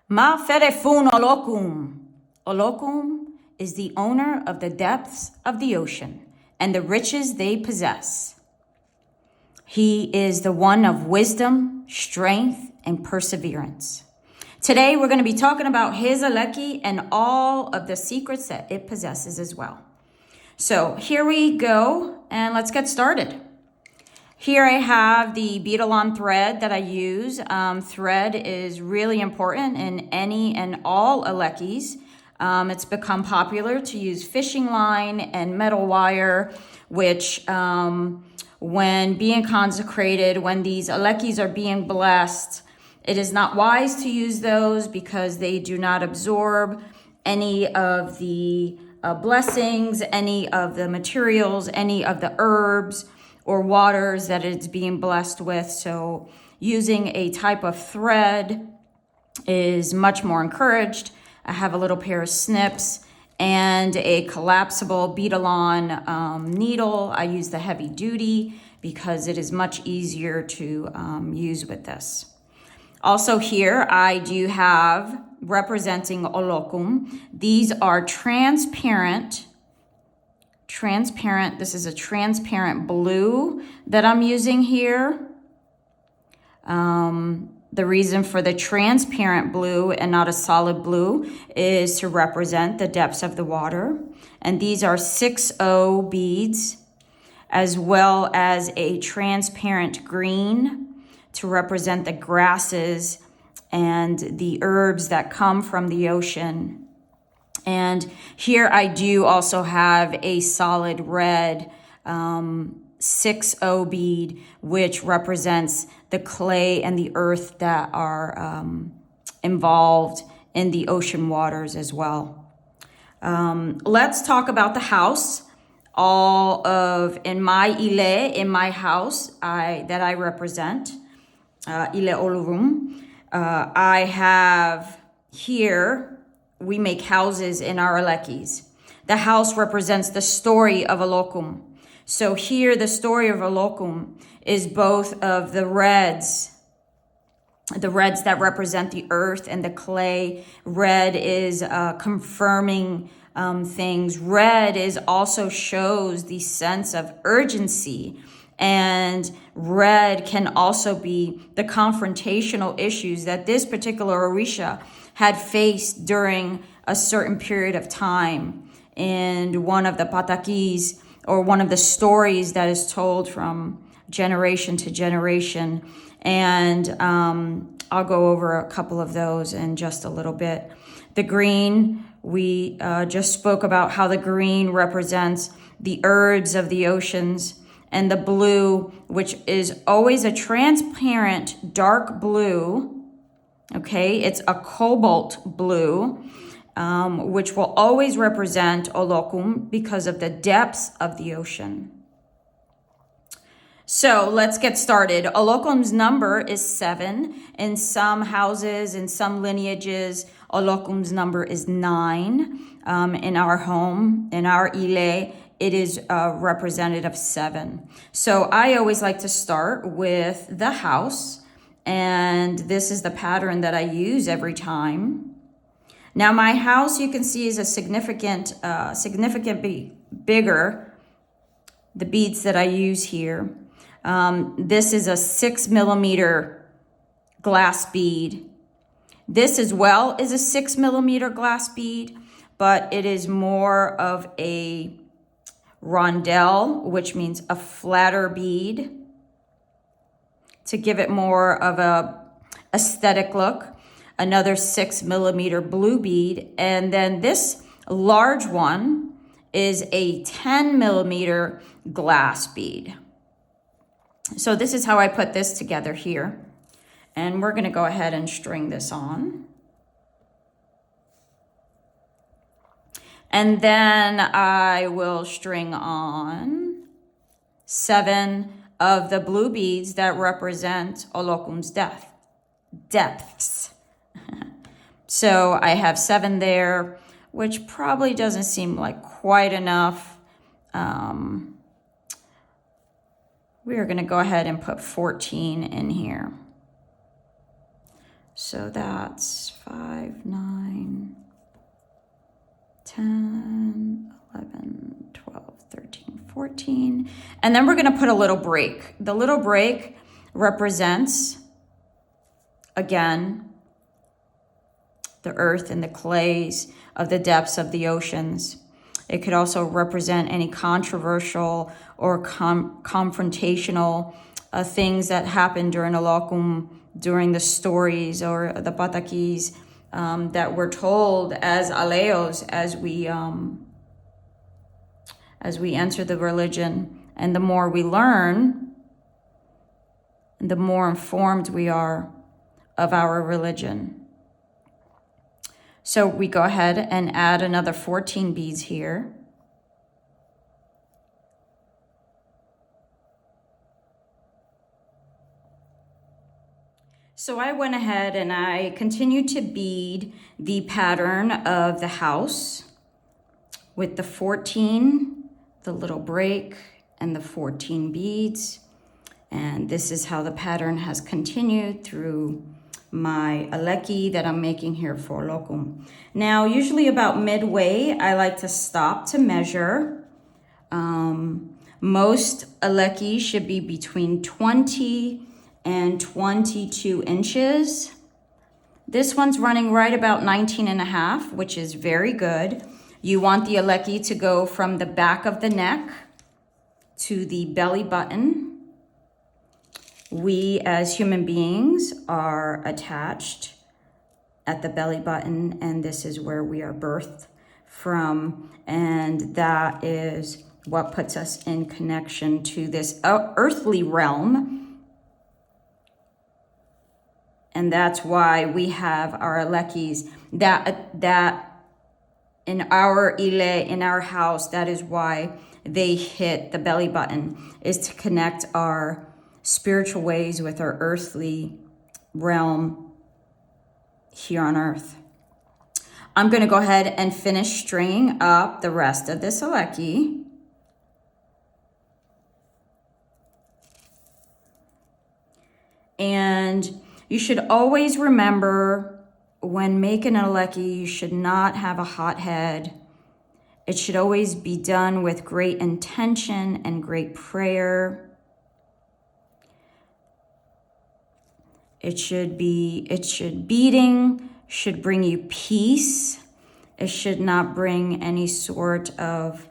Ma ferefun Olokun. Olokun is the owner of the depths of the ocean and the riches they possess. He is the one of wisdom, strength, and perseverance. Today, we're going to be talking about his Eleke and all of the secrets that it possesses as well. So here we go, and let's get started. Here I have the beadle-on thread that I use. Thread is really important in any and all Elekes. It's become popular to use fishing line and metal wire, which when being consecrated, when these Elekes are being blessed, it is not wise to use those because they do not absorb any of the blessings, any of the materials, any of the herbs or waters that it's being blessed with. So using a type of thread is much more encouraged. I have a little pair of snips and a collapsible beadle-on needle. I use the heavy duty because it is much easier to use with this. Also here, I do have representing Olokun. These are transparent, this is a transparent blue that I'm using here. The reason for the transparent blue and not a solid blue is to represent the depths of the water. And these are 6O beads, as well as a transparent green to represent the grasses and the herbs that come from the ocean. And here I do also have a solid red 6O bead, which represents the clay and the earth that are involved in the ocean waters as well. Let's talk about the house. In my house that I represent, Ile Olurum, I have here, we make houses in our Elekes. The house represents the story of Olokun. So here, the story of Olokun is both of the reds that represent the earth and the clay. Red is confirming things. Red is also shows the sense of urgency. And red can also be the confrontational issues that this particular Orisha had faced during a certain period of time. And one of the patakis, or one of the stories that is told from generation to generation. And I'll go over a couple of those in just a little bit. The green, we just spoke about how the green represents the herbs of the oceans. And the blue, which is always a transparent dark blue, okay, it's a cobalt blue, which will always represent Olokun because of the depths of the ocean. So let's get started. Olokun's number is 7. In some houses, in some lineages, Olokun's number is 9. In our home, in our Ile, it is representative of 7. So I always like to start with the house. And this is the pattern that I use every time. Now my house, you can see, is a significantly bigger, the beads that I use here. This is a 6mm glass bead. This as well is a 6mm glass bead, but it is more of a rondelle, which means a flatter bead, to give it more of a aesthetic look. Another 6mm blue bead. And then this large one is a 10mm glass bead. So this is how I put this together here. And we're gonna go ahead and string this on. And then I will string on 7 of the blue beads that represent Olokun's depths. So I have 7 there, which probably doesn't seem like quite enough. We are going to go ahead and put 14 in here. So that's 5, 9, 10, 11, 12, 13, 14. And then we're going to put a little break. The little break represents, again, the earth and the clays of the depths of the oceans. It could also represent any controversial or confrontational things that happened during Olokun, during the stories or the patakis that were told as aleos as we enter the religion. And the more we learn, the more informed we are of our religion. So we go ahead and add another 14 beads here. So I went ahead and I continued to bead the pattern of the house with the 14, the little break, and the 14 beads. And this is how the pattern has continued through my Eleke that I'm making here for Olokun. Now, usually about midway, I like to stop to measure. Most Eleke should be between 20 and 22 inches. This one's running right about 19 and a half, which is very good. You want the Eleke to go from the back of the neck to the belly button. We as human beings are attached at the belly button, and this is where we are birthed from. And that is what puts us in connection to this earthly realm. And that's why we have our Elekes that in our Ile, in our house, that is why they hit the belly button, is to connect our spiritual ways with our earthly realm here on earth. I'm going to go ahead and finish stringing up the rest of this Eleke. And you should always remember, when making an Eleke, you should not have a hot head. It should always be done with great intention and great prayer. Beading should bring you peace. It should not bring any sort of,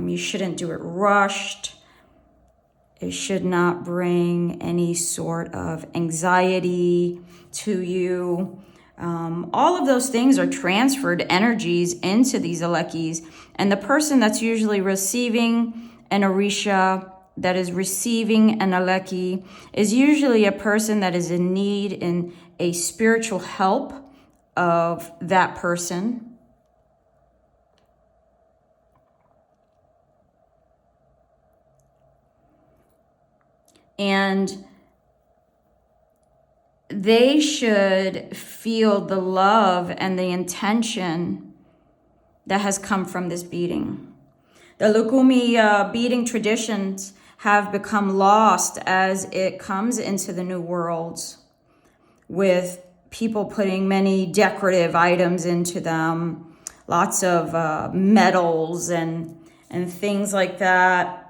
you shouldn't do it rushed. It should not bring any sort of anxiety to you. All of those things are transferred energies into these Elekes. And the person that's usually receiving an Orisha, that is receiving an Eleke, is usually a person that is in need in a spiritual help of that person. And they should feel the love and the intention that has come from this beading. The Lucumi beading traditions have become lost as it comes into the new worlds, with people putting many decorative items into them, lots of metals and things like that,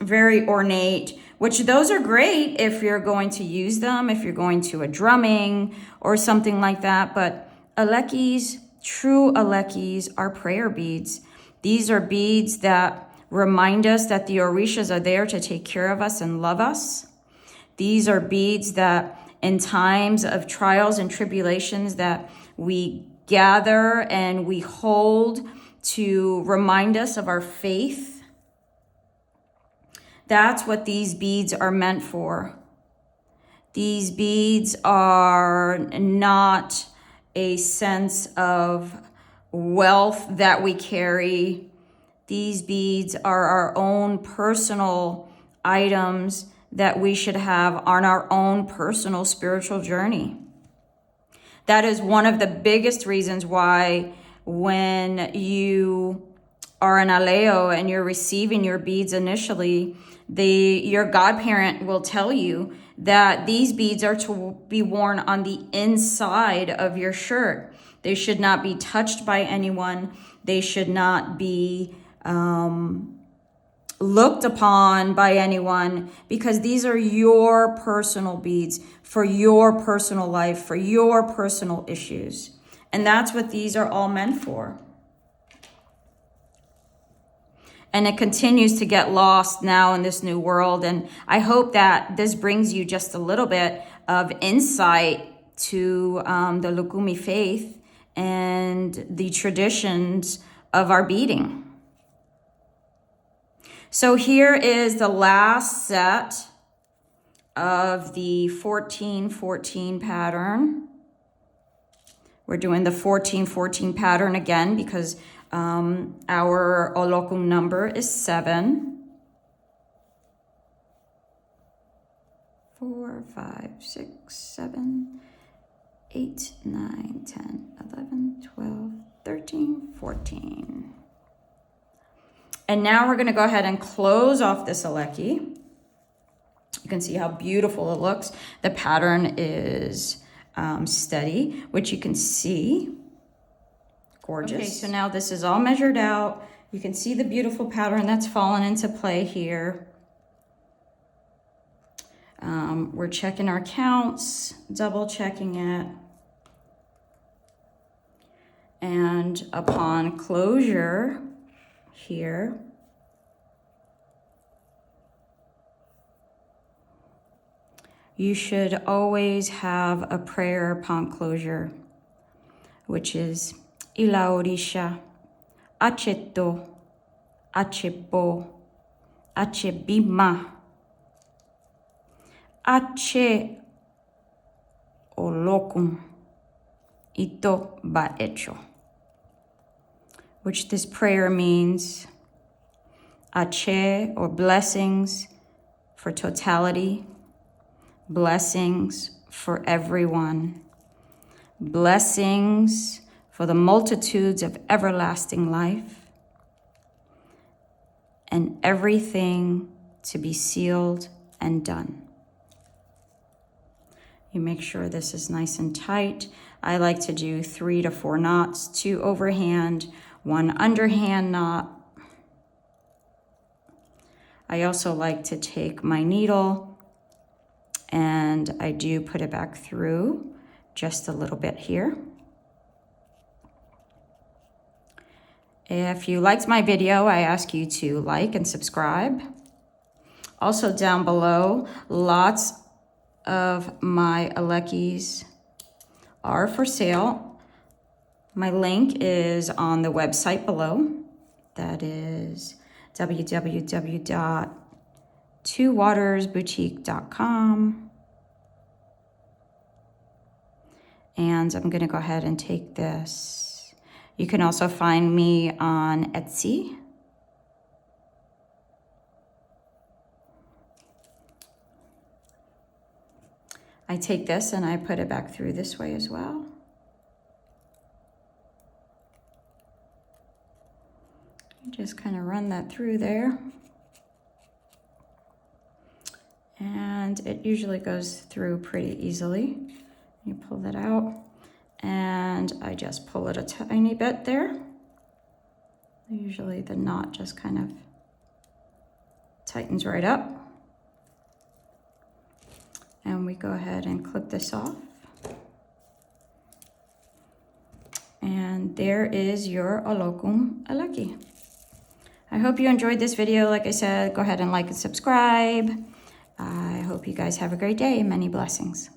very ornate, which those are great if you're going to use them, if you're going to a drumming or something like that. But Elekes, true Elekes, are prayer beads. These are beads that remind us that the Orishas are there to take care of us and love us. These are beads that in times of trials and tribulations that we gather and we hold to remind us of our faith. That's what these beads are meant for. These beads are not a sense of wealth that we carry. These beads are our own personal items that we should have on our own personal spiritual journey. That is one of the biggest reasons why when you are an aleo and you're receiving your beads initially, your godparent will tell you that these beads are to be worn on the inside of your shirt. They should not be touched by anyone. They should not be looked upon by anyone, because these are your personal beads for your personal life, for your personal issues. And that's what these are all meant for. And it continues to get lost now in this new world. And I hope that this brings you just a little bit of insight to the Lucumi faith and the traditions of our beading. So here is the last set of the 14-14 pattern. We're doing the 14-14 pattern again because our Olokun number is 7. 4, 5, 6, 7, 8, 9, 10, 11, 12, 13, 14. And now we're going to go ahead and close off this Eleke. You can see how beautiful it looks. The pattern is steady, which you can see. Gorgeous. Okay, so now this is all measured out. You can see the beautiful pattern that's fallen into play here. We're checking our counts, double checking it. And upon closure here, you should always have a prayer upon closure, which is Ila Orisha, Acheto, Achebo, Achebima, Ache Olokun, Ito ba hecho. Which this prayer means Ache, or blessings for totality, blessings for everyone, blessings for the multitudes of everlasting life, and everything to be sealed and done. You make sure this is nice and tight. I like to do 3 to 4 knots, 2 overhand, 1 underhand knot. I also like to take my needle and I do put it back through just a little bit here. If you liked my video, I ask you to like and subscribe. Also down below, lots of my Elekes are for sale. My link is on the website below. That is www.twowatersboutique.com. And I'm going to go ahead and take this. You can also find me on Etsy. I take this and I put it back through this way as well. You just kind of run that through there. And it usually goes through pretty easily. You pull that out and I just pull it a tiny bit there. Usually the knot just kind of tightens right up. And we go ahead and clip this off. And there is your Olokun Eleke. I hope you enjoyed this video. Like I said, go ahead and like and subscribe. I hope you guys have a great day and many blessings.